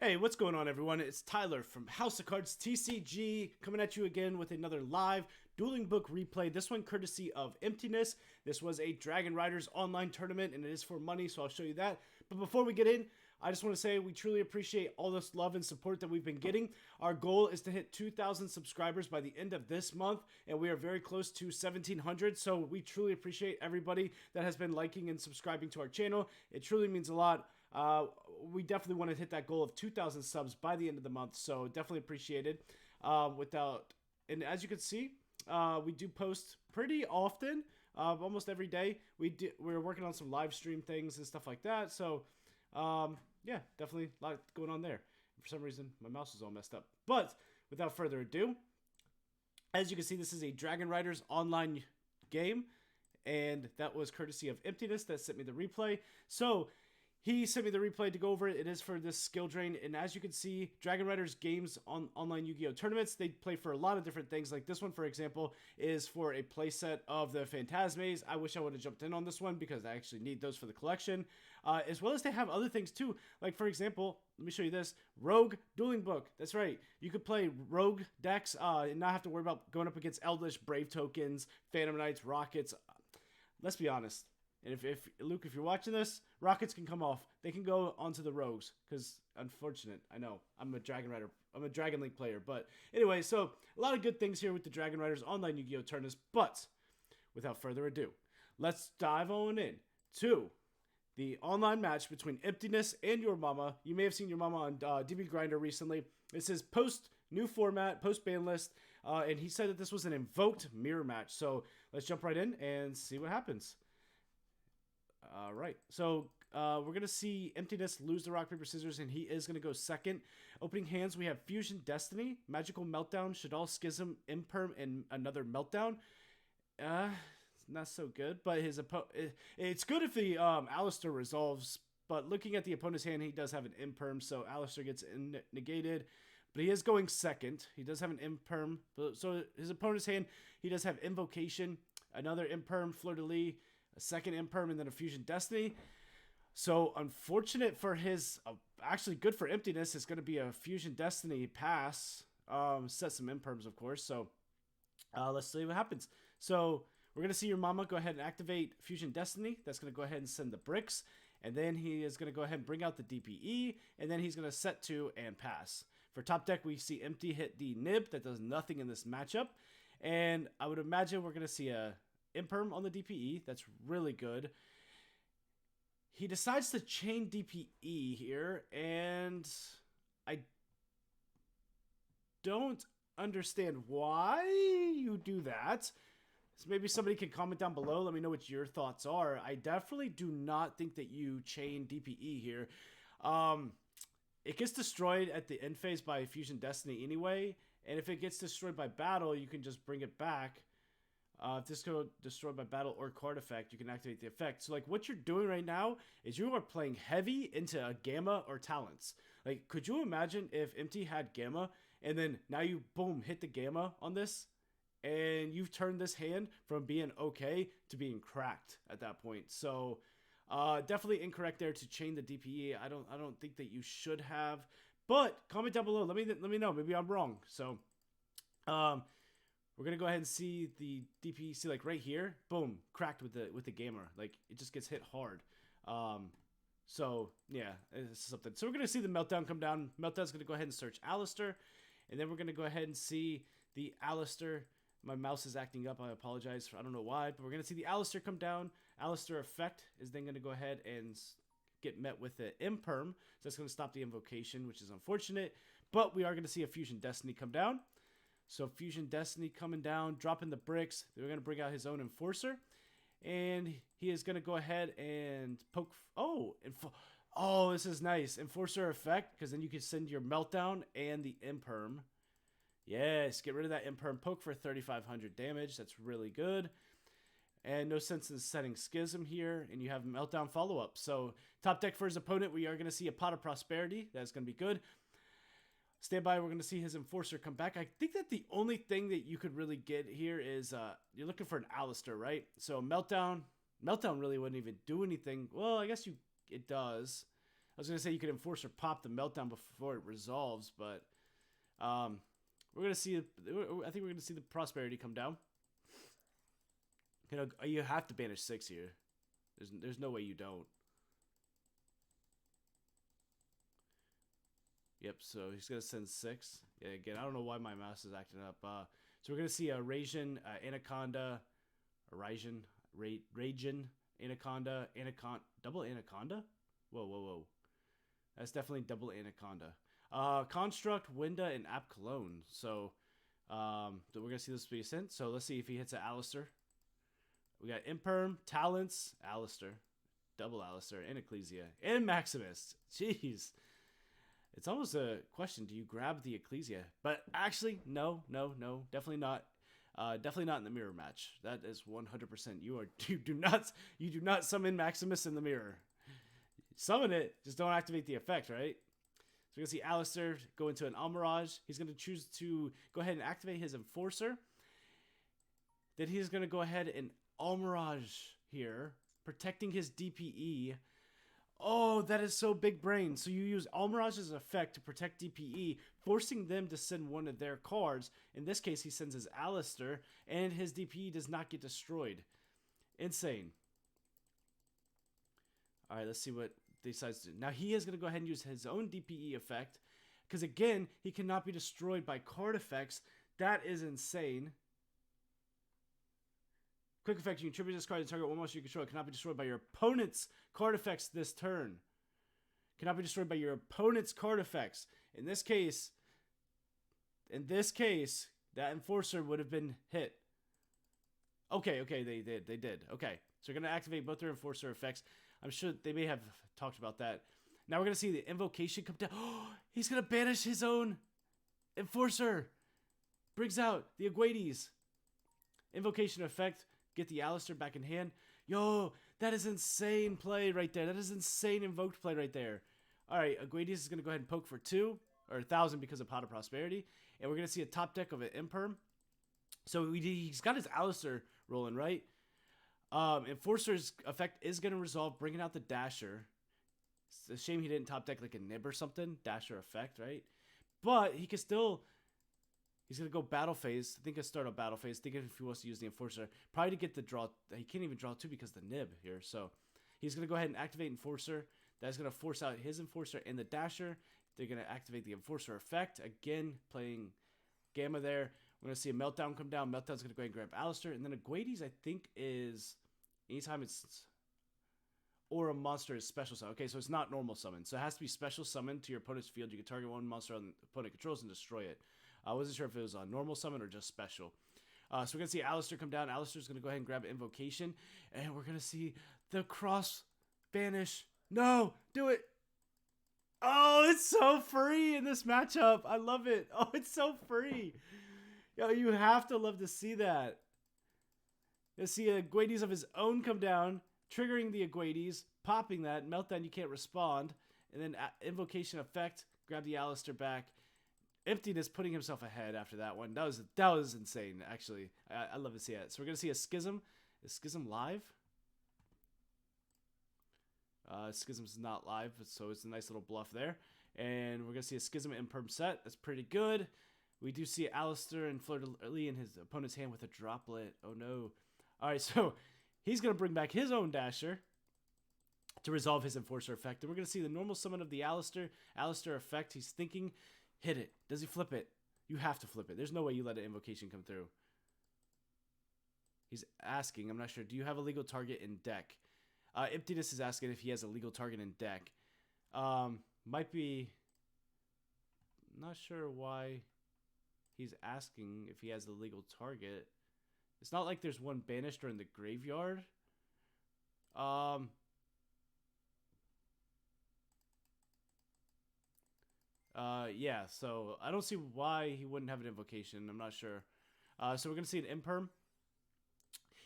Hey, what's going on, everyone? It's Tyler from House of Cards TCG coming at you again with another live dueling book replay. This one courtesy of Emptiness. This was a Dragonriders online tournament and it is for money, so I'll show you that. But before we get in, I just want to say we truly appreciate all this love and support that we've been getting. Our goal is to hit 2,000 subscribers by the end of this month, and we are very close to 1,700, so we truly appreciate everybody that has been liking and subscribing to our channel. It truly means a lot. We definitely want to hit that goal of 2,000 subs by the end of the month, so definitely appreciated. And as you can see, we do post pretty often, almost every day. We're working on some live stream things and stuff like that, so yeah, definitely a lot going on there. For some reason, my mouse is all messed up. But without further ado, as you can see, this is a Dragonriders online game, and that was courtesy of Emptiness that sent me the replay. So he sent me the replay to go over it. It is for this skill drain, and as you can see, Dragonriders games on online Yu-Gi-Oh tournaments, they play for a lot of different things. Like this one, for example, is for a playset of the Phantasmes. I wish I would have jumped in on this one because I actually need those for the collection. As well as they have other things too. Like for example, let me show you this. Rogue Dueling Book. That's right. You could play Rogue decks and not have to worry about going up against Eldritch, Brave Tokens, Phantom Knights, Rockets. Let's be honest. And if Luke, if you're watching this, Rockets can come off. They can go onto the Rogues. Because, unfortunate, I know, I'm a Dragonrider. I'm a Dragon Link player. But anyway, so a lot of good things here with the Dragonriders online Yu-Gi-Oh! Tournaments. But, without further ado, let's dive on in to the online match between Emptiness and Your Mama. You may have seen Your Mama on DB Grinder recently. This is post-new format, post-ban list. And he said that this was an Invoked mirror match. So, let's jump right in and see what happens. All right, so we're going to see Emptiness lose the rock, paper, scissors, and he is going to go second. Opening hands, we have Fusion Destiny, Magical Meltdown, Shaddoll, Schism, Imperm, and another Meltdown. It's not so good, but it's good if the Alistair resolves, but looking at the opponent's hand, he does have an Imperm, so Alistair gets negated. But he is going second. He does have an Imperm. So his opponent's hand, he does have Invocation, another Imperm, Fleur-de-Lis, a second Imperm, and then a Fusion Destiny. So, unfortunate for his... actually, good for Emptiness. It's going to be a Fusion Destiny pass. Set some Imperms, of course. So, let's see what happens. So, we're going to see Your Mama go ahead and activate Fusion Destiny. That's going to go ahead and send the bricks. And then he is going to go ahead and bring out the DPE. And then he's going to set to and pass. For top deck, we see Empty hit the Nib. That does nothing in this matchup. And I would imagine we're going to see a Imperm on the DPE. That's really good. He decides to chain DPE here, and I don't understand why you do that. So maybe somebody can comment down below. Let me know what your thoughts are. I definitely do not think that you chain DPE here. It gets destroyed at the end phase by Fusion Destiny anyway, and if it gets destroyed by battle, you can just bring it back. If this goes destroyed by battle or card effect, you can activate the effect. So, like, what you're doing right now is you are playing heavy into a Gamma or Talents. Like, could you imagine if Empty had Gamma, and then now you, boom, hit the Gamma on this, and you've turned this hand from being okay to being cracked at that point. So, definitely incorrect there to chain the DPE. I don't think that you should have. But comment down below. Let me know. Maybe I'm wrong. So, we're going to go ahead and see the DPE, see like right here, boom, cracked with the gamer. Like it just gets hit hard. So yeah, it's something. So we're going to see the Meltdown come down. Meltdown's going to go ahead and search Alistair. And then we're going to go ahead and see the Alistair. My mouse is acting up. I apologize. I don't know why, but we're going to see the Alistair come down. Alistair effect is then going to go ahead and get met with the Imperm. So that's going to stop the invocation, which is unfortunate. But we are going to see a Fusion Destiny come down. So Fusion Destiny coming down, dropping the bricks. They're going to bring out his own Enforcer. And he is going to go ahead and poke... Oh, this is nice. Enforcer effect, because then you can send your Meltdown and the Imperm. Yes, get rid of that Imperm. Poke for 3,500 damage. That's really good. And no sense in setting Schism here. And you have Meltdown follow-up. So top deck for his opponent, we are going to see a Pot of Prosperity. That's going to be good. Stand by, we're going to see his Enforcer come back. I think that the only thing that you could really get here is you're looking for an Alistair, right? So Meltdown really wouldn't even do anything. Well, I guess it does. I was going to say you could enforce or pop the meltdown before it resolves, but we're going to see, I think we're going to see the prosperity come down. You know, you have to banish 6 here. There's no way you don't. Yep, so he's going to send 6. Yeah, again, I don't know why my mouse is acting up. So we're going to see a Rajin, Anaconda, a Rajin, Anaconda, double Anaconda? Whoa. That's definitely double Anaconda. Construct, Winda, and App Cologne. So we're going to see this be sent. So let's see if he hits an Alistair. We got Imperm, Talents, Alistair, double Alistair, and Ecclesia, and Maximus. Jeez. It's almost a question, do you grab the Ecclesia? But actually, no, definitely not. Definitely not in the mirror match. That is 100%. You do not summon Maximus in the mirror. Summon it, just don't activate the effect, right? So we're gonna see Alistair go into an Almirage. He's gonna choose to go ahead and activate his Enforcer. Then he's gonna go ahead and Almirage here, protecting his DPE. Oh, that is so big brain. So you use Almirage's effect to protect DPE, forcing them to send one of their cards. In this case, he sends his Alistair, and his DPE does not get destroyed. Insane. All right, let's see what he decides to do. Now, he is going to go ahead and use his own DPE effect, because again, he cannot be destroyed by card effects. That is insane. Quick effect, you can tribute this card to target one monster you control. It cannot be destroyed by your opponent's card effects this turn. Cannot be destroyed by your opponent's card effects. In this case, that Enforcer would have been hit. Okay, they did. Okay, so we're going to activate both their Enforcer effects. I'm sure they may have talked about that. Now we're going to see the Invocation come down. Oh, he's going to banish his own Enforcer. Brings out the Aguades. Invocation effect. Get the Alistair back in hand. Yo, that is insane play right there. That is insane invoked play right there. All right, Aguades is going to go ahead and poke for 2 or 1,000 because of Pot of Prosperity. And we're going to see a top deck of an Imperm. So he's got his Alistair rolling, right? Enforcer's effect is going to resolve, bringing out the Dasher. It's a shame he didn't top deck like a Nib or something. Dasher effect, right? But he can still... He's going to go battle phase. I think he'll start a battle phase. Thinking if he wants to use the Enforcer. Probably to get the draw. He can't even draw 2 because of the Nib here. So he's going to go ahead and activate Enforcer. That's going to force out his Enforcer and the Dasher. They're going to activate the Enforcer effect. Again, playing Gamma there. We're going to see a Meltdown come down. Meltdown's going to go ahead and grab Alistair. And then Aguades, I think, is... Anytime it's... Or a monster is special summon. Okay, so it's not normal summon. So it has to be special summon to your opponent's field. You can target one monster on the opponent controls and destroy it. I wasn't sure if it was a normal summon or just special. So we're going to see Alistair come down. Alistair's going to go ahead and grab Invocation. And we're going to see the cross banish. No, do it. Oh, it's so free in this matchup. I love it. Oh, it's so free. Yo, you have to love to see that. You'll see Aguades of his own come down, triggering the Aguades, popping that. Meltdown, you can't respond. And then Invocation effect, grab the Alistair back. Emptiness putting himself ahead after that one. That was insane, actually. I love to see it. So we're going to see a Schism. Is Schism live? Schism's not live, so it's a nice little bluff there. And we're going to see a Schism Imperm set. That's pretty good. We do see Alistair and Fleur-de-Lis in his opponent's hand with a Droplet. Oh, no. All right, so he's going to bring back his own Dasher to resolve his Enforcer effect. And we're going to see the normal summon of the Alistair effect. He's thinking... Hit it. Does he flip it? You have to flip it. There's no way you let an Invocation come through. He's asking. I'm not sure. Do you have a legal target in deck? Emptiness is asking if he has a legal target in deck. Might be... Not sure why he's asking if he has a legal target. It's not like there's one banished or in the graveyard. Yeah, so I don't see why he wouldn't have an Invocation. I'm not sure. So we're going to see an Imperm.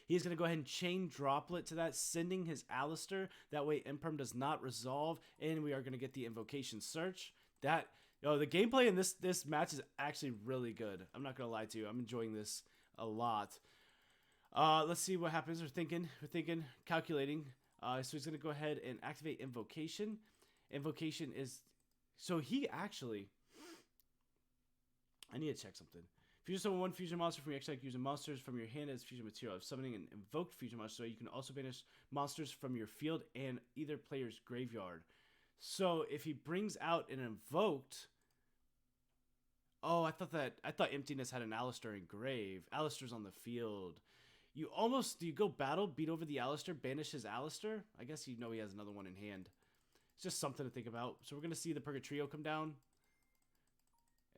He's going to go ahead and chain Droplet to that, sending his Alistair. That way Imperm does not resolve, and we are going to get the Invocation Search. The gameplay in this match is actually really good. I'm not going to lie to you. I'm enjoying this a lot. Let's see what happens. We're thinking, calculating. So he's going to go ahead and activate Invocation. Invocation is... So he actually... I need to check something. Fusion summon one fusion monster from your extra deck using monsters from your hand as fusion material. Summoning an invoked fusion monster, so you can also banish monsters from your field and either player's graveyard. So if he brings out an invoked... Oh, I thought Emptiness had an Alistair in grave. Alistair's on the field. Do you go battle, beat over the Alistair, banish his Alistair? I guess you know he has another one in hand. It's just something to think about. So we're going to see the Purgatrio come down.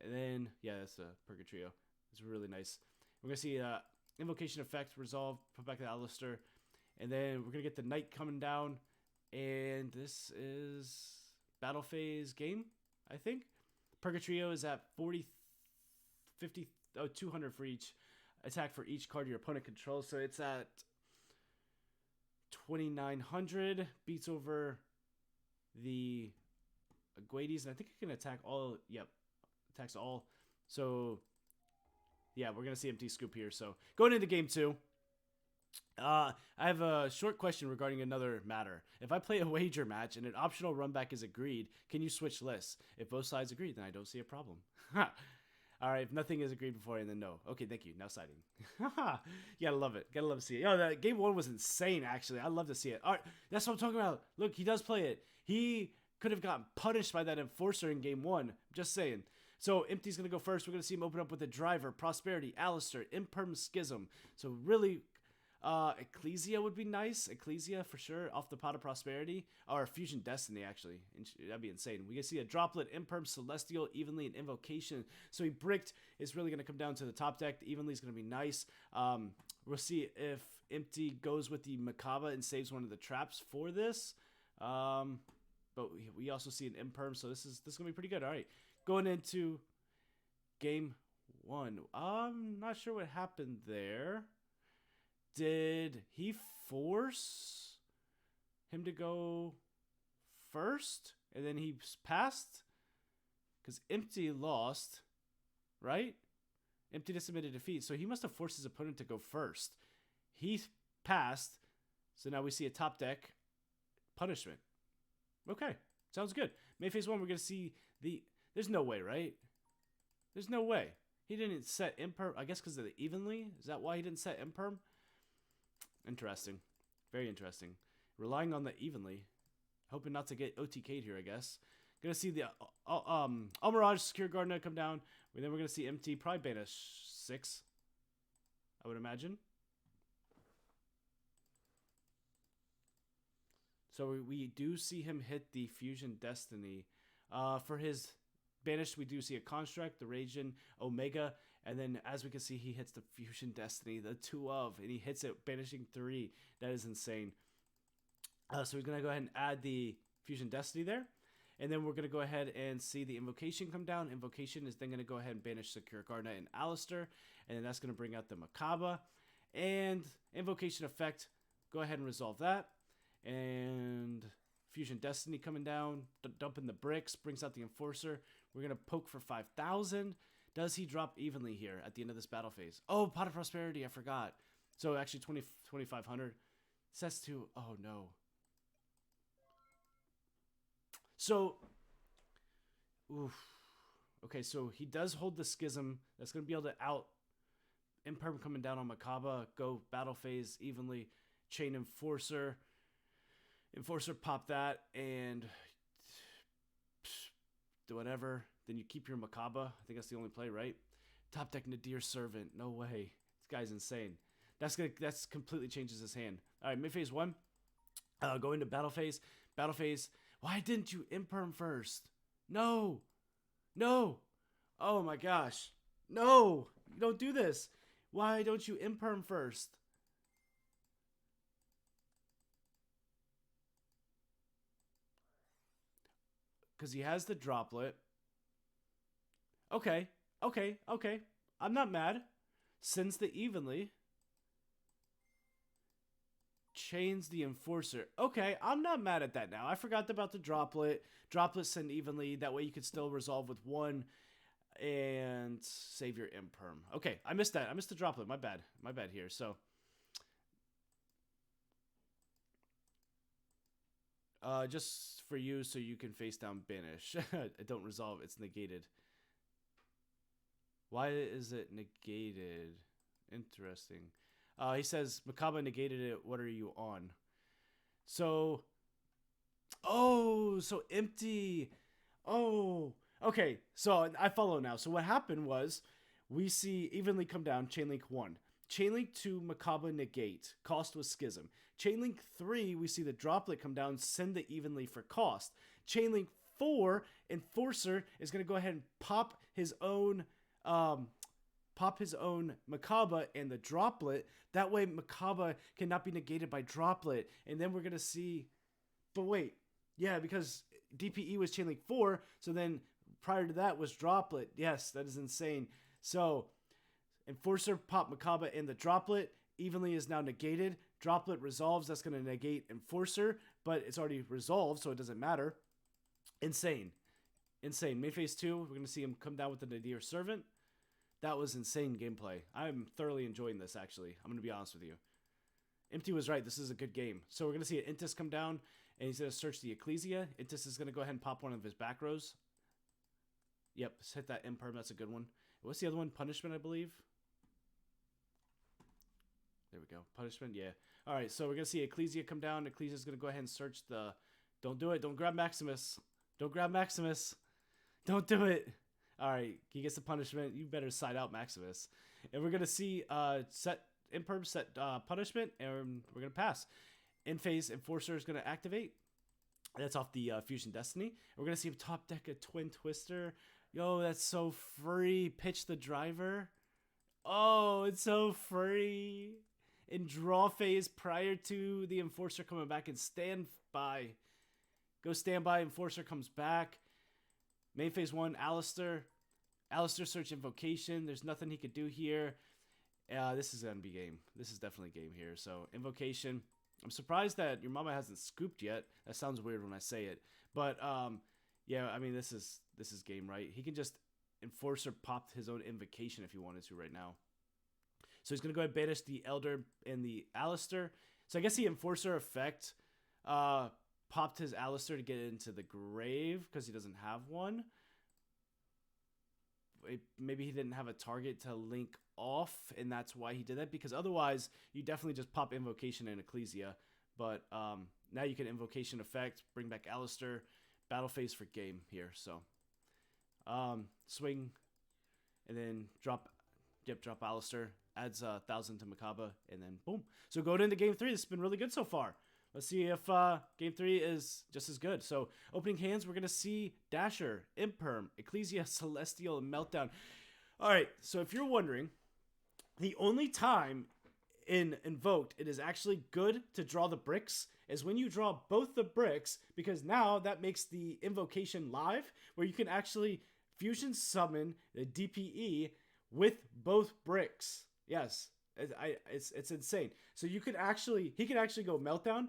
And then, yeah, that's a Purgatrio. It's really nice. We're going to see Invocation effect, resolve, put back the Alistair. And then we're going to get the Knight coming down. And this is battle phase game, I think. Purgatrio is at 200 for each attack for each card your opponent controls. So it's at 2,900. Beats over the Aguades. And I think it can attack all. Yep. Attacks all. So, yeah, we're going to see empty scoop here. So, going into game 2. I have a short question regarding another matter. If I play a wager match and an optional runback is agreed, can you switch lists? If both sides agree, then I don't see a problem. Alright, if nothing is agreed beforehand, then no. Okay, thank you. Now siding. You gotta love it. Gotta love to see it. Yo, that game 1 was insane, actually. I'd love to see it. Alright, that's what I'm talking about. Look, he does play it. He could have gotten punished by that Enforcer in game 1. Just saying. So, Empty's gonna go first. We're gonna see him open up with a Driver, Prosperity, Alistair, Imperm, Schism. So, really... Ecclesia would be nice. Ecclesia for sure off the Pot of Prosperity. Or Fusion Destiny, actually. That'd be insane. We can see a Droplet, Imperm, Celestial, Evenly, and Invocation. So he bricked. It's really going to come down to the top deck. The Evenly is going to be nice. We'll see if Empty goes with the Macabre and saves one of the traps for this. But we also see an Imperm, so this is going to be pretty good. All right. Going into game 1. I'm not sure what happened there. Did he force him to go first? And then he passed? Because Empty lost, right? Empty just submitted defeat. So he must have forced his opponent to go first. He passed. So now we see a top deck punishment. Okay. Sounds good. Main phase 1, we're going to see the... There's no way, right? There's no way. He didn't set Imperm. I guess because of the Evenly? Is that why he didn't set Imperm? Interesting. Very interesting. Relying on the Evenly. Hoping not to get OTK'd here, I guess. Gonna see the Almirage Secure Gardener come down. And then we're gonna see Empty probably banish 6. I would imagine. So we do see him hit the Fusion Destiny. For his banished, we do see a Construct, the Raging Omega. And then, as we can see, he hits the Fusion Destiny, the 2 of, and he hits it, banishing 3. That is insane. So we're going to go ahead and add the Fusion Destiny there. And then we're going to go ahead and see the Invocation come down. Invocation is then going to go ahead and banish Secure Gardener and Alistair. And then that's going to bring out the Macabre. And Invocation effect, go ahead and resolve that. And Fusion Destiny coming down, dumping the bricks, brings out the Enforcer. We're going to poke for 5,000. Does he drop Evenly here at the end of this battle phase? Oh, Pot of Prosperity, I forgot. So actually 2,500. Sets to, oh no. So, oof. Okay, so he does hold the Schism. That's going to be able to out Imperm coming down on Macabre. Go battle phase Evenly. Chain Enforcer. Enforcer, pop that. And do whatever. Then you keep your Macabre. I think that's the only play, right? Top deck Nadir Servant. No way. This guy's insane. That's completely changes his hand. All right, mid phase 1. Go into battle phase. Battle phase. Why didn't you Imperm first? No. No. Oh my gosh. No. You don't do this. Why don't you Imperm first? Because he has the Droplet. Okay. I'm not mad. Sends the Evenly. Chains the Enforcer. Okay, I'm not mad at that now. I forgot about the Droplet. Droplet send Evenly. That way you could still resolve with 1 and save your Imperm. Okay, I missed that. I missed the Droplet. My bad. My bad here. So, Just for you, so you can face down banish. Don't resolve. It's negated. Why is it negated? Interesting. He says Makaba negated it. What are you on? So, oh, so empty. Oh, okay. So I follow now. So what happened was, we see evenly come down. Chainlink 1. Chainlink 2, Makaba negate. Cost was Schism. Chainlink 3, we see the droplet come down, send the evenly for cost. Chainlink 4, Enforcer is going to go ahead and pop his own Makaba and the droplet. That way Makaba cannot be negated by droplet. And then we're going to see, but wait, yeah, because DPE was Chainlink 4, so then prior to that was droplet. Yes, that is insane. So Enforcer pop Makaba and the droplet. Evenly is now negated. Droplet resolves. That's going to negate Enforcer, but it's already resolved, so it doesn't matter. Insane. Insane. Main phase 2, we're going to see him come down with the Nadir Servant. That was insane gameplay. I'm thoroughly enjoying this, actually. I'm going to be honest with you. Empty was right. This is a good game. So we're going to see an Intis come down, and he's going to search the Ecclesia. Intis is going to go ahead and pop one of his back rows. Yep, hit that Imperm. That's a good one. What's the other one? Punishment, I believe. There we go. Punishment, yeah. All right, so we're going to see Ecclesia come down. Ecclesia is going to go ahead and search the... Don't do it. Don't grab Maximus. Don't grab Maximus. Don't do it. All right, he gets the punishment. You better side out Maximus. And we're going to see set Imperm, set punishment, and we're going to pass. In phase, Enforcer is going to activate. That's off the Fusion Destiny. And we're going to see him top deck a Twin Twister. Yo, that's so free. Pitch the driver. Oh, it's so free. In draw phase prior to the Enforcer coming back and stand by. Go stand by. Enforcer comes back. Main phase 1, Alistair. Alistair search Invocation. There's nothing he could do here. This is going to be game. This is definitely game here. So, Invocation. I'm surprised that your mama hasn't scooped yet. That sounds weird when I say it. But, yeah, I mean, this is game, right? He can just Enforcer pop his own Invocation if he wanted to right now. So he's going to go ahead and banish the Elder and the Alistair. So I guess the Enforcer effect popped his Alistair to get into the grave because he doesn't have one. Maybe he didn't have a target to link off, and that's why he did that. Because otherwise, you definitely just pop Invocation and Ecclesia. But now you can Invocation effect, bring back Alistair. Battle phase for game here. So swing, and then drop Alistair. Adds 1,000 to Makaba, and then boom. So going into game 3, this has been really good so far. Let's see if game 3 is just as good. So opening hands, we're going to see Dasher, Imperm, Ecclesia, Celestial, and Meltdown. All right, so if you're wondering, the only time in Invoked it is actually good to draw the bricks is when you draw both the bricks, because now that makes the Invocation live, where you can actually fusion summon the DPE with both bricks. Yes, it's insane. So he could actually go Meltdown,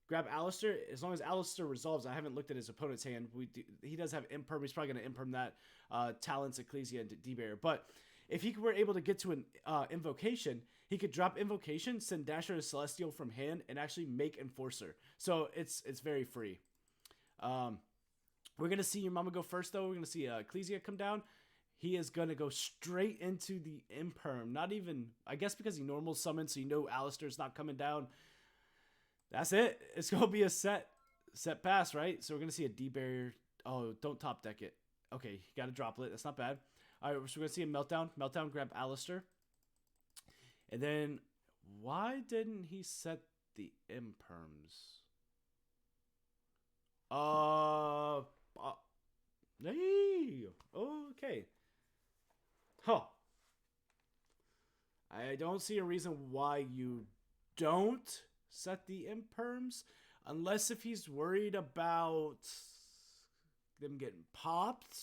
grab Alistair. As long as Alistair resolves, I haven't looked at his opponent's hand. He does have Imperm. He's probably going to Imperm that Talents, Ecclesia, and D-Barrier. But if he were able to get to an Invocation, he could drop Invocation, send Dasher to Celestial from hand, and actually make Enforcer. So it's very free. We're going to see your mama go first, though. We're going to see Ecclesia come down. He is going to go straight into the Imperm. Not even, I guess because he normal summoned, so you know Alistair's not coming down. That's it. It's going to be a set pass, right? So we're going to see a D-Barrier. Oh, don't top deck it. Okay, you got a droplet. That's not bad. All right, so we're going to see a Meltdown. Meltdown, grab Alistair. And then, why didn't he set the Imperms? Hey, okay. Huh. I don't see a reason why you don't set the Imperms, unless if he's worried about them getting popped,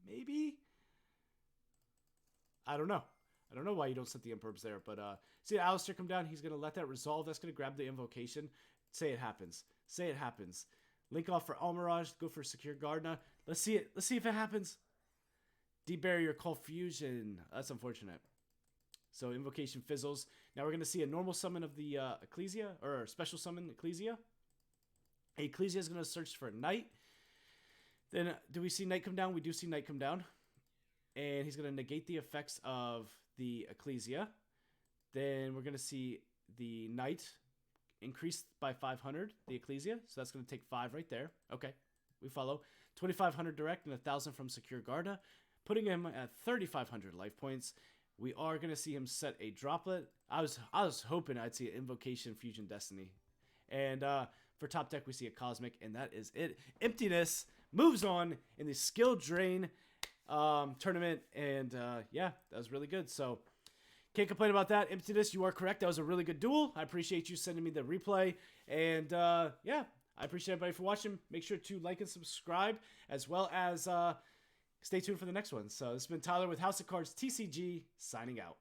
maybe? I don't know. I don't know why you don't set the Imperms there, but see Alistair come down, he's going to let that resolve. That's going to grab the Invocation. Say it happens. Say it happens. Link off for Almirage, go for Secure Gardna. Let's see it. Let's see if it happens. D-Barrier, Call Fusion. That's unfortunate. So Invocation fizzles. Now we're going to see a normal summon of the Ecclesia, or special summon Ecclesia. Ecclesia is going to search for Knight. Then, do we see Knight come down? We do see Knight come down. And he's going to negate the effects of the Ecclesia. Then we're going to see the Knight increased by 500, the Ecclesia. So that's going to take 5 right there. Okay, we follow. 2,500 direct and 1,000 from Secure Garda, putting him at 3,500 life points. We are going to see him set a droplet. I was hoping I'd see an Invocation Fusion Destiny. And for top deck, we see a Cosmic, and that is it. Emptiness moves on in the Skill Drain tournament, and yeah, that was really good. So can't complain about that. Emptiness, you are correct. That was a really good duel. I appreciate you sending me the replay, and yeah, I appreciate everybody for watching. Make sure to like and subscribe, as well as stay tuned for the next one. So this has been Tyler with House of Cards TCG, signing out.